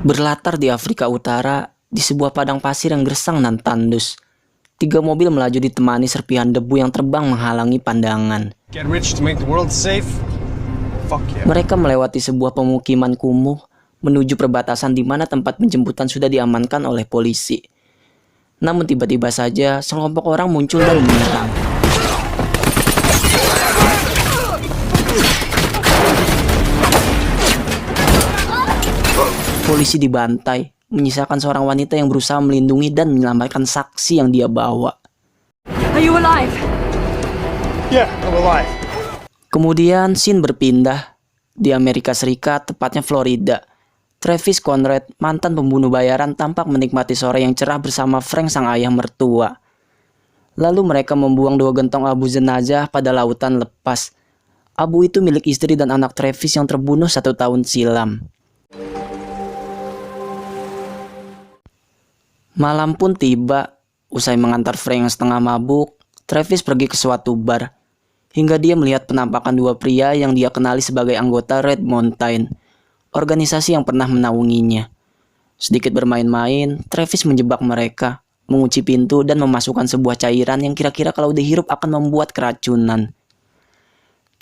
Berlatar di Afrika Utara, di sebuah padang pasir yang gersang dan tandus, 3 mobil melaju ditemani serpihan debu yang terbang menghalangi pandangan. Get rich to make the world safe? Fuck yeah. Mereka melewati sebuah pemukiman kumuh menuju perbatasan di mana tempat penjemputan sudah diamankan oleh polisi. Namun tiba-tiba saja sekelompok orang muncul dan menyerang. Polisi dibantai, menyisakan seorang wanita yang berusaha melindungi dan menyelamatkan saksi yang dia bawa. Are you alive? Yeah, I'm alive. Kemudian scene berpindah di Amerika Serikat, tepatnya Florida. Travis Conrad, mantan pembunuh bayaran, tampak menikmati sore yang cerah bersama Frank, sang ayah mertua. Lalu mereka membuang 2 gentong abu jenazah pada lautan lepas. Abu itu milik istri dan anak Travis yang terbunuh 1 tahun silam. Malam pun tiba. Usai mengantar Frank yang setengah mabuk, Travis pergi ke suatu bar, hingga dia melihat penampakan 2 pria yang dia kenali sebagai anggota Red Mountain, organisasi yang pernah menaunginya. Sedikit bermain-main, Travis menjebak mereka, mengunci pintu dan memasukkan sebuah cairan yang kira-kira kalau dihirup akan membuat keracunan.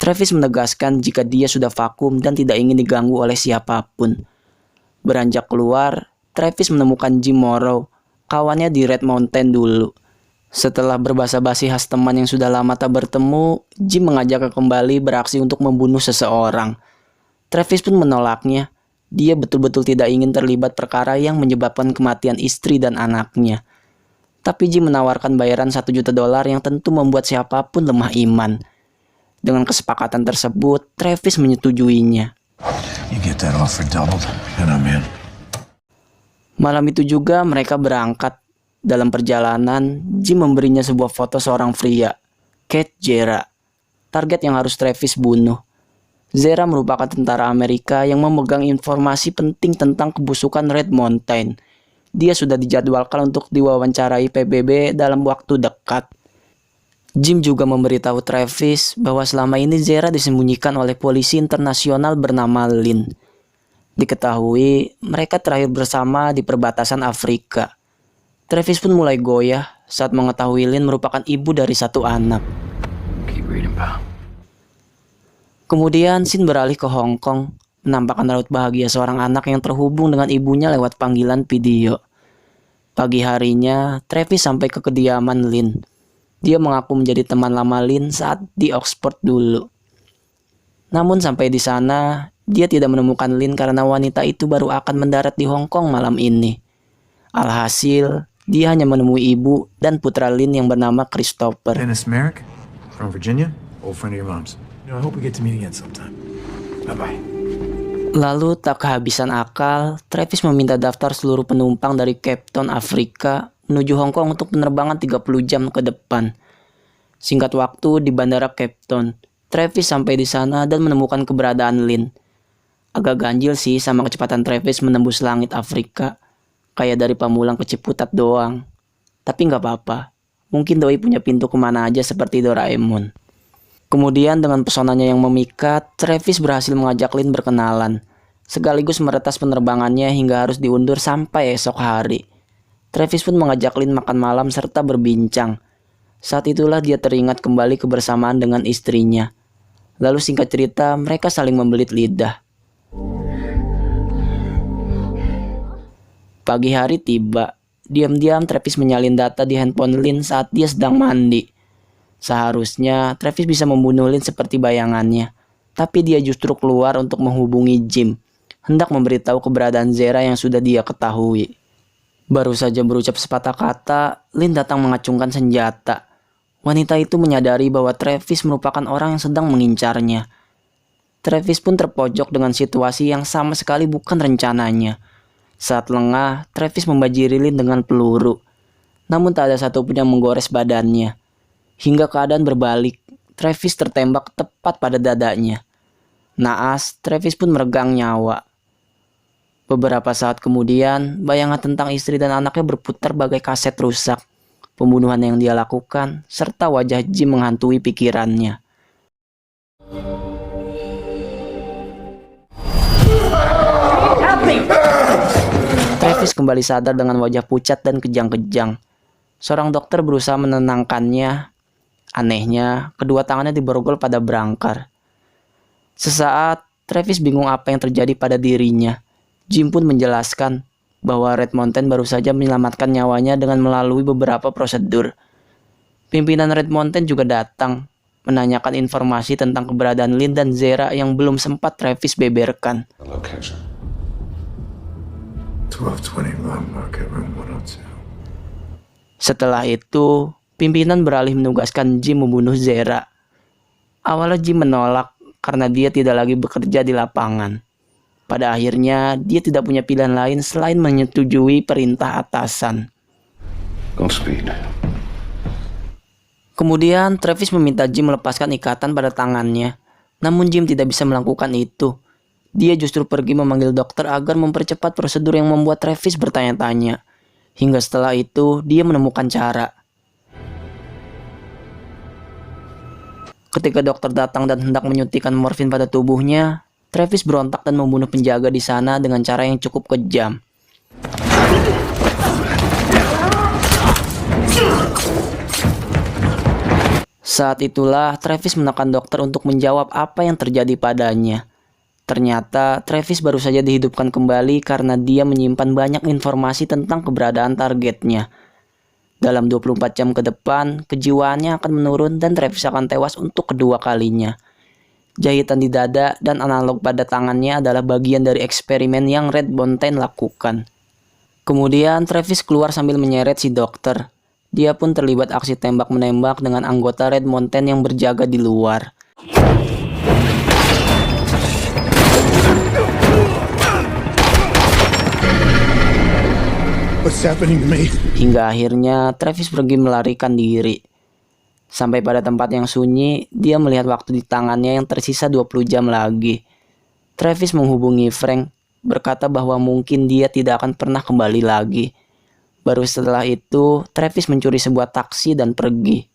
Travis menegaskan jika dia sudah vakum dan tidak ingin diganggu oleh siapapun. Beranjak keluar, Travis menemukan Jim Morrow, kawannya di Red Mountain dulu. Setelah berbasa-basi khas teman yang sudah lama tak bertemu, Jim mengajaknya kembali beraksi untuk membunuh seseorang. Travis pun menolaknya. Dia betul-betul tidak ingin terlibat perkara yang menyebabkan kematian istri dan anaknya. Tapi Jim menawarkan bayaran $1 juta yang tentu membuat siapapun lemah iman. Dengan kesepakatan tersebut, Travis menyetujuinya. You get that offer doubled, and I'm in. Malam itu juga mereka berangkat. Dalam perjalanan, Jim memberinya sebuah foto seorang pria, Kate Zera, target yang harus Travis bunuh. Zera merupakan tentara Amerika yang memegang informasi penting tentang kebusukan Red Mountain. Dia sudah dijadwalkan untuk diwawancarai PBB dalam waktu dekat. Jim juga memberitahu Travis bahwa selama ini Zera disembunyikan oleh polisi internasional bernama Lin. Diketahui mereka terakhir bersama di perbatasan Afrika. Travis pun mulai goyah saat mengetahui Lin merupakan ibu dari 1 anak. Kemudian scene beralih ke Hong Kong, menampakkan raut bahagia seorang anak yang terhubung dengan ibunya lewat panggilan video. Pagi harinya, Travis sampai ke kediaman Lin. Dia mengaku menjadi teman lama Lin saat di Oxford dulu. Namun sampai di sana, dia tidak menemukan Lin karena wanita itu baru akan mendarat di Hong Kong malam ini. Alhasil, dia hanya menemui ibu dan putra Lin yang bernama Christopher. Dennis Merrick from Virginia, old friend of your mom's. I hope we get to meet again sometime. Bye-bye. Lalu tak kehabisan akal, Travis meminta daftar seluruh penumpang dari Cape Town, Afrika menuju Hong Kong untuk penerbangan 30 jam ke depan. Singkat waktu di bandara Cape Town, Travis sampai di sana dan menemukan keberadaan Lin. Agak ganjil sih sama kecepatan Travis menembus langit Afrika. Kayak dari Pamulang ke Ciputat doang. Tapi nggak apa-apa. Mungkin doi punya pintu kemana aja seperti Doraemon. Kemudian dengan pesonanya yang memikat, Travis berhasil mengajak Lin berkenalan. Sekaligus meretas penerbangannya hingga harus diundur sampai esok hari. Travis pun mengajak Lin makan malam serta berbincang. Saat itulah dia teringat kembali kebersamaan dengan istrinya. Lalu singkat cerita, mereka saling membelit lidah. Pagi hari tiba. Diam-diam Travis menyalin data di handphone Lin saat dia sedang mandi. Seharusnya Travis bisa membunuh Lin seperti bayangannya. Tapi dia justru keluar untuk menghubungi Jim. Hendak memberitahu keberadaan Zera yang sudah dia ketahui. Baru saja berucap sepatah kata, Lin datang mengacungkan senjata. Wanita itu menyadari bahwa Travis merupakan orang yang sedang mengincarnya. Travis pun terpojok dengan situasi yang sama sekali bukan rencananya. Saat lengah, Travis membajiri Lin dengan peluru. Namun tak ada satupun yang menggores badannya. Hingga keadaan berbalik, Travis tertembak tepat pada dadanya. Naas, Travis pun meregang nyawa. Beberapa saat kemudian, bayangan tentang istri dan anaknya berputar bagai kaset rusak. Pembunuhan yang dia lakukan, serta wajah Jim menghantui pikirannya. Help me! Travis kembali sadar dengan wajah pucat dan kejang-kejang. Seorang dokter berusaha menenangkannya. Anehnya, kedua tangannya diborgol pada berangkar. Sesaat, Travis bingung apa yang terjadi pada dirinya. Jim pun menjelaskan bahwa Red Mountain baru saja menyelamatkan nyawanya dengan melalui beberapa prosedur. Pimpinan Red Mountain juga datang, menanyakan informasi tentang keberadaan Lynn dan Zera yang belum sempat Travis beberkan. The location. 1220 Lombok at room 102. Setelah itu, pimpinan beralih menugaskan Jim membunuh Zera. Awalnya Jim menolak karena dia tidak lagi bekerja di lapangan. Pada akhirnya, dia tidak punya pilihan lain selain menyetujui perintah atasan. Godspeed. Kemudian, Travis meminta Jim melepaskan ikatan pada tangannya. Namun Jim tidak bisa melakukan itu. Dia justru pergi memanggil dokter agar mempercepat prosedur yang membuat Travis bertanya-tanya. Hingga setelah itu, dia menemukan cara. Ketika dokter datang dan hendak menyuntikkan morfin pada tubuhnya, Travis berontak dan membunuh penjaga di sana dengan cara yang cukup kejam. Saat itulah Travis menekan dokter untuk menjawab apa yang terjadi padanya. Ternyata Travis baru saja dihidupkan kembali karena dia menyimpan banyak informasi tentang keberadaan targetnya. Dalam 24 jam ke depan, kejiwaannya akan menurun dan Travis akan tewas untuk kedua kalinya. Jahitan di dada dan analog pada tangannya adalah bagian dari eksperimen yang Red Mountain lakukan. Kemudian Travis keluar sambil menyeret si dokter. Dia pun terlibat aksi tembak-menembak dengan anggota Red Mountain yang berjaga di luar. What's happening to me? Hingga akhirnya Travis pergi melarikan diri. Sampai pada tempat yang sunyi, dia melihat waktu di tangannya yang tersisa 20 jam lagi. Travis menghubungi Frank, berkata bahwa mungkin dia tidak akan pernah kembali lagi. Baru setelah itu, Travis mencuri sebuah taksi dan pergi.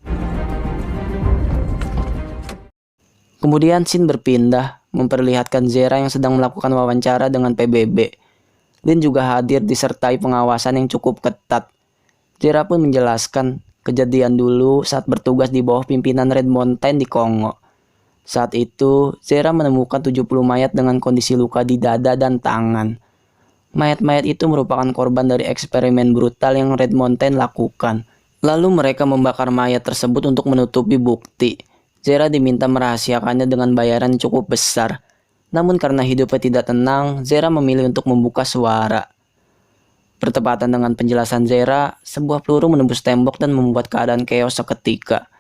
Kemudian scene berpindah, memperlihatkan Zera yang sedang melakukan wawancara dengan PBB. Lynn juga hadir disertai pengawasan yang cukup ketat. Zera pun menjelaskan kejadian dulu saat bertugas di bawah pimpinan Red Mountain di Kongo. Saat itu, Zera menemukan 70 mayat dengan kondisi luka di dada dan tangan. Mayat-mayat itu merupakan korban dari eksperimen brutal yang Red Mountain lakukan. Lalu mereka membakar mayat tersebut untuk menutupi bukti. Zera diminta merahasiakannya dengan bayaran yang cukup besar. Namun karena hidupnya tidak tenang, Zera memilih untuk membuka suara. Bertepatan dengan penjelasan Zera, sebuah peluru menembus tembok dan membuat keadaan chaos seketika.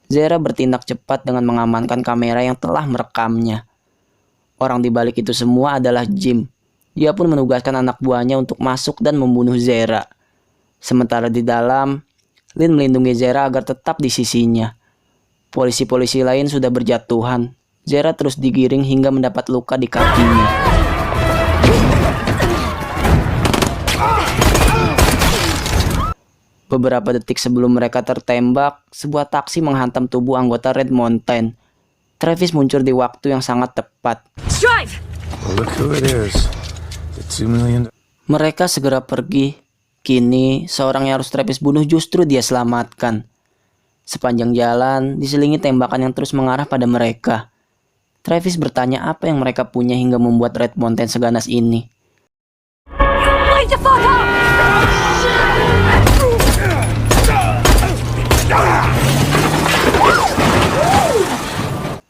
Zera bertindak cepat dengan mengamankan kamera yang telah merekamnya. Orang di balik itu semua adalah Jim. Dia pun menugaskan anak buahnya untuk masuk dan membunuh Zera. Sementara di dalam, Lynn melindungi Zera agar tetap di sisinya. Polisi-polisi lain sudah berjatuhan. Zera terus digiring hingga mendapat luka di kakinya. Beberapa detik sebelum mereka tertembak, sebuah taksi menghantam tubuh anggota Red Mountain. Travis muncul di waktu yang sangat tepat. Drive! Well, look who it is. The $2 million. Mereka segera pergi. Kini, seorang yang harus Travis bunuh justru dia selamatkan. Sepanjang jalan, diselingi tembakan yang terus mengarah pada mereka. Travis bertanya apa yang mereka punya hingga membuat Red Mountain seganas ini. Wake the fuck up!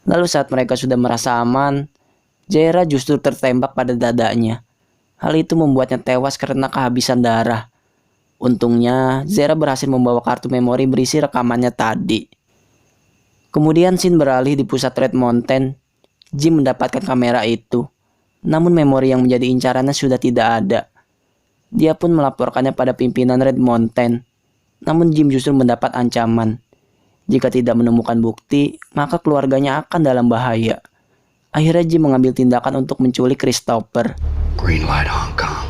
Lalu saat mereka sudah merasa aman, Zera justru tertembak pada dadanya. Hal itu membuatnya tewas karena kehabisan darah. Untungnya, Zera berhasil membawa kartu memori berisi rekamannya tadi. Kemudian scene beralih di pusat Red Mountain. Jim mendapatkan kamera itu. Namun memori yang menjadi incarannya sudah tidak ada. Dia pun melaporkannya pada pimpinan Red Mountain. Namun Jim justru mendapat ancaman. Jika tidak menemukan bukti, maka keluarganya akan dalam bahaya. Akhirnya Jim mengambil tindakan untuk menculik Christopher. Green light Hong Kong.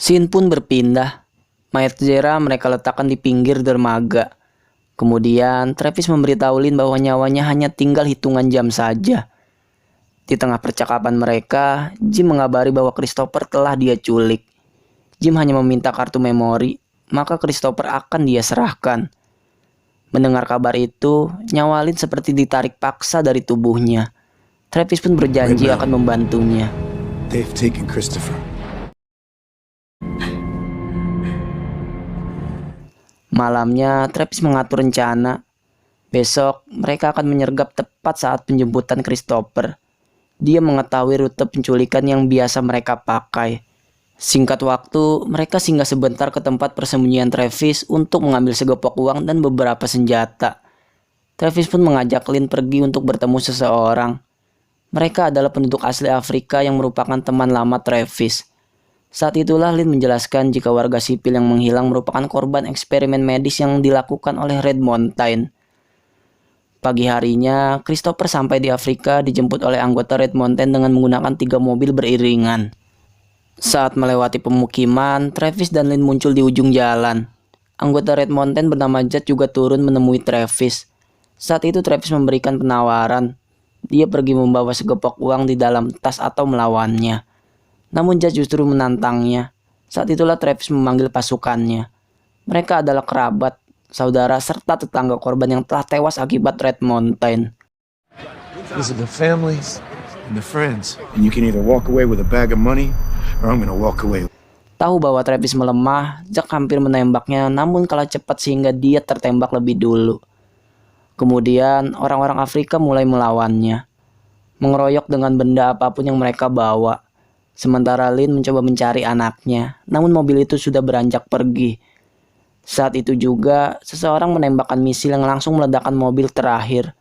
Scene pun berpindah. Mayat Zera mereka letakkan di pinggir dermaga. Kemudian Travis memberitahu Lynn bahwa nyawanya hanya tinggal hitungan jam saja. Di tengah percakapan mereka, Jim mengabari bahwa Christopher telah dia culik. Jim hanya meminta kartu memori, maka Christopher akan dia serahkan. Mendengar kabar itu, nyawa Lynn seperti ditarik paksa dari tubuhnya. Travis pun berjanji akan membantunya. They've taken Christopher. Malamnya, Travis mengatur rencana. Besok, mereka akan menyergap tepat saat penjemputan Christopher. Dia mengetahui rute penculikan yang biasa mereka pakai. Singkat waktu, mereka singgah sebentar ke tempat persembunyian Travis untuk mengambil segepok uang dan beberapa senjata. Travis pun mengajak Lynn pergi untuk bertemu seseorang. Mereka adalah penduduk asli Afrika yang merupakan teman lama Travis. Saat itulah Lynn menjelaskan jika warga sipil yang menghilang merupakan korban eksperimen medis yang dilakukan oleh Red Mountain. Pagi harinya, Christopher sampai di Afrika dijemput oleh anggota Red Mountain dengan menggunakan 3 mobil beriringan. Saat melewati pemukiman, Travis dan Lynn muncul di ujung jalan. Anggota Red Mountain bernama Judd juga turun menemui Travis. Saat itu Travis memberikan penawaran. Dia pergi membawa segepok uang di dalam tas atau melawannya. Namun Judd justru menantangnya. Saat itulah Travis memanggil pasukannya. Mereka adalah kerabat, saudara serta tetangga korban yang telah tewas akibat Red Mountain. These are the families and the friends. And you can either walk away with a bag of money, or I'm gonna walk away. Tahu bahwa Travis melemah, Jack hampir menembaknya namun kalah cepat sehingga dia tertembak lebih dulu. Kemudian orang-orang Afrika mulai melawannya, mengeroyok dengan benda apapun yang mereka bawa. Sementara Lynn mencoba mencari anaknya, namun mobil itu sudah beranjak pergi. Saat itu juga, seseorang menembakkan misil yang langsung meledakkan mobil terakhir,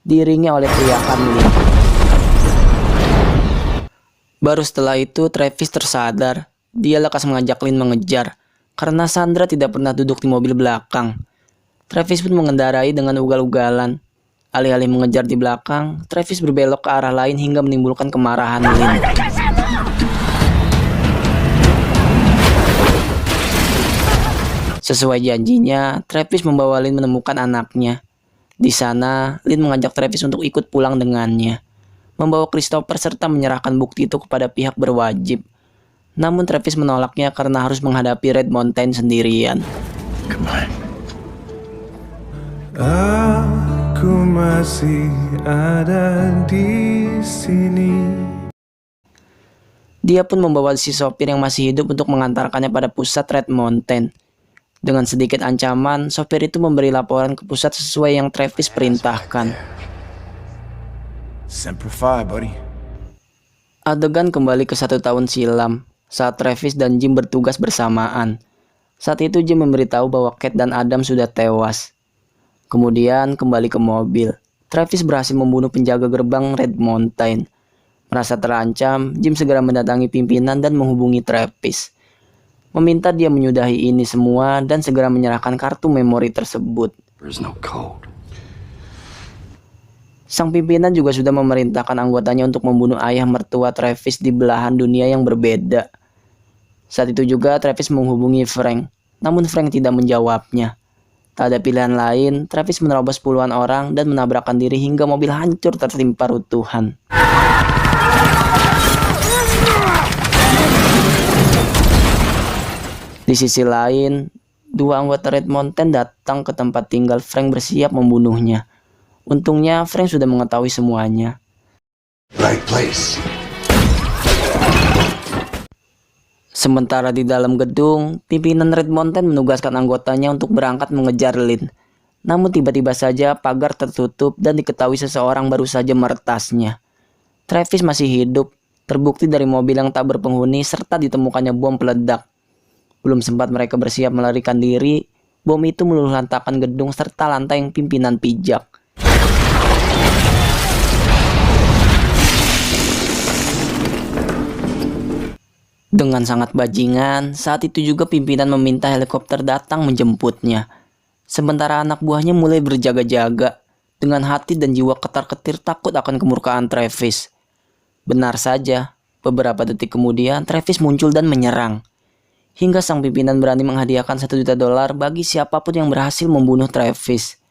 diiringi oleh teriakan Lynn. Baru setelah itu, Travis tersadar. Dia lekas mengajak Lynn mengejar, karena Sandra tidak pernah duduk di mobil belakang. Travis pun mengendarai dengan ugal-ugalan. Alih-alih mengejar di belakang, Travis berbelok ke arah lain hingga menimbulkan kemarahan Lynn. Sesuai janjinya, Travis membawa Lynn menemukan anaknya. Di sana, Lynn mengajak Travis untuk ikut pulang dengannya, membawa Christopher serta menyerahkan bukti itu kepada pihak berwajib. Namun Travis menolaknya karena harus menghadapi Red Mountain sendirian. Goodbye. Aku masih ada di sini. Dia pun membawa si sopir yang masih hidup untuk mengantarkannya pada pusat Red Mountain. Dengan sedikit ancaman, sopir itu memberi laporan ke pusat sesuai yang Travis perintahkan. Semper Fi, buddy. Adegan kembali ke 1 tahun silam, saat Travis dan Jim bertugas bersamaan. Saat itu Jim memberitahu bahwa Kate dan Adam sudah tewas. Kemudian kembali ke mobil. Travis berhasil membunuh penjaga gerbang Red Mountain. Merasa terancam, Jim segera mendatangi pimpinan dan menghubungi Travis, meminta dia menyudahi ini semua dan segera menyerahkan kartu memori tersebut. There's no code. Sang pimpinan juga sudah memerintahkan anggotanya untuk membunuh ayah mertua Travis di belahan dunia yang berbeda. Saat itu juga Travis menghubungi Frank, namun Frank tidak menjawabnya. Tak ada pilihan lain, Travis menerobos puluhan orang dan menabrakkan diri hingga mobil hancur tertimpa runtuhan. Di sisi lain, 2 anggota Red Mountain datang ke tempat tinggal Frank bersiap membunuhnya. Untungnya Frank sudah mengetahui semuanya. Right place. Sementara di dalam gedung, pimpinan Red Mountain menugaskan anggotanya untuk berangkat mengejar Lynn. Namun tiba-tiba saja pagar tertutup dan diketahui seseorang baru saja meretasnya. Travis masih hidup, terbukti dari mobil yang tak berpenghuni serta ditemukannya bom peledak. Belum sempat mereka bersiap melarikan diri, bom itu meluluhlantakkan gedung serta lantai yang pimpinan pijak. Dengan sangat bajingan, saat itu juga pimpinan meminta helikopter datang menjemputnya. Sementara anak buahnya mulai berjaga-jaga, dengan hati dan jiwa ketar-ketir takut akan kemurkaan Travis. Benar saja, beberapa detik kemudian Travis muncul dan menyerang. Hingga sang pimpinan berani menghadiahkan $1 juta bagi siapapun yang berhasil membunuh Travis.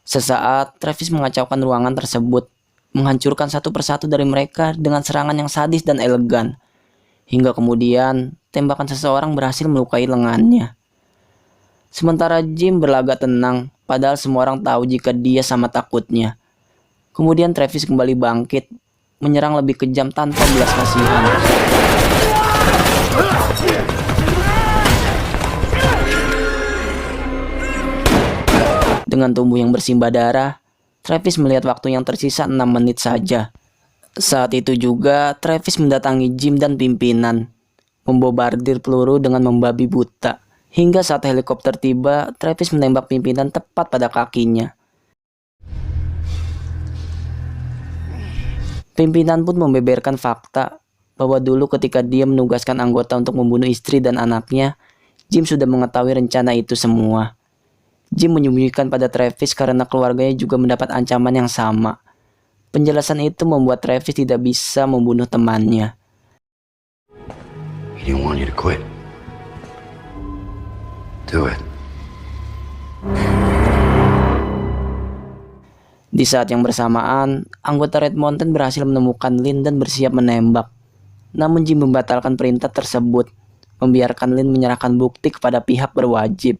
Sesaat, Travis mengacaukan ruangan tersebut. menghancurkan satu persatu dari mereka dengan serangan yang sadis dan elegan. Hingga kemudian, tembakan seseorang berhasil melukai lengannya. Sementara Jim berlagak tenang, padahal semua orang tahu jika dia sama takutnya. Kemudian Travis kembali bangkit, menyerang lebih kejam tanpa belas kasihan. Dengan tubuh yang bersimbah darah, Travis melihat waktu yang tersisa 6 menit saja. Saat itu juga, Travis mendatangi Jim dan pimpinan, membobardir peluru dengan membabi buta. Hingga saat helikopter tiba, Travis menembak pimpinan tepat pada kakinya. Pimpinan pun membeberkan fakta bahwa dulu ketika dia menugaskan anggota untuk membunuh istri dan anaknya, Jim sudah mengetahui rencana itu semua. Jim menyembunyikan pada Travis karena keluarganya juga mendapat ancaman yang sama. Penjelasan itu membuat Travis tidak bisa membunuh temannya. He didn't want you to quit. Do it. Di saat yang bersamaan, anggota Red Mountain berhasil menemukan Lynn dan bersiap menembak. Namun Jim membatalkan perintah tersebut, membiarkan Lynn menyerahkan bukti kepada pihak berwajib.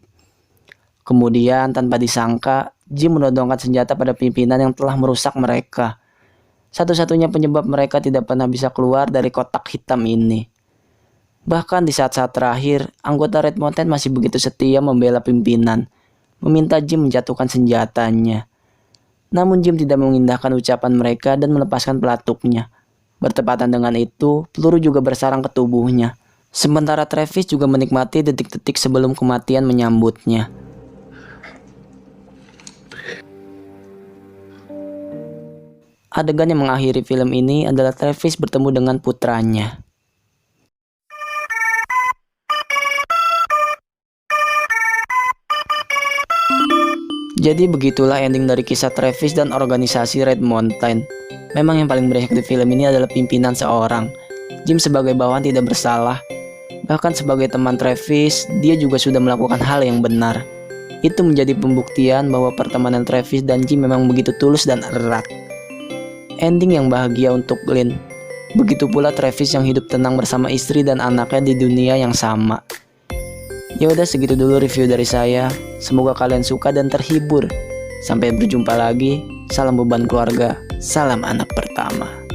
Kemudian tanpa disangka, Jim menodongkan senjata pada pimpinan yang telah merusak mereka. Satu-satunya penyebab mereka tidak pernah bisa keluar dari kotak hitam ini. Bahkan di saat-saat terakhir, anggota Red Mountain masih begitu setia membela pimpinan, meminta Jim menjatuhkan senjatanya. Namun Jim tidak mengindahkan ucapan mereka dan melepaskan pelatuknya. Bertepatan dengan itu, peluru juga bersarang ke tubuhnya. Sementara Travis juga menikmati detik-detik sebelum kematian menyambutnya. Adegan yang mengakhiri film ini adalah Travis bertemu dengan putranya. Jadi begitulah ending dari kisah Travis dan organisasi Red Mountain. Memang yang paling beresak di film ini adalah pimpinan seorang. Jim sebagai bawahan tidak bersalah. Bahkan sebagai teman Travis, dia juga sudah melakukan hal yang benar. Itu menjadi pembuktian bahwa pertemanan Travis dan Jim memang begitu tulus dan erat. Ending yang bahagia untuk Lynn. Begitu pula Travis yang hidup tenang bersama istri dan anaknya di dunia yang sama. Ya udah, segitu dulu review dari saya. Semoga kalian suka dan terhibur. Sampai berjumpa lagi. Salam beban keluarga. Salam anak pertama.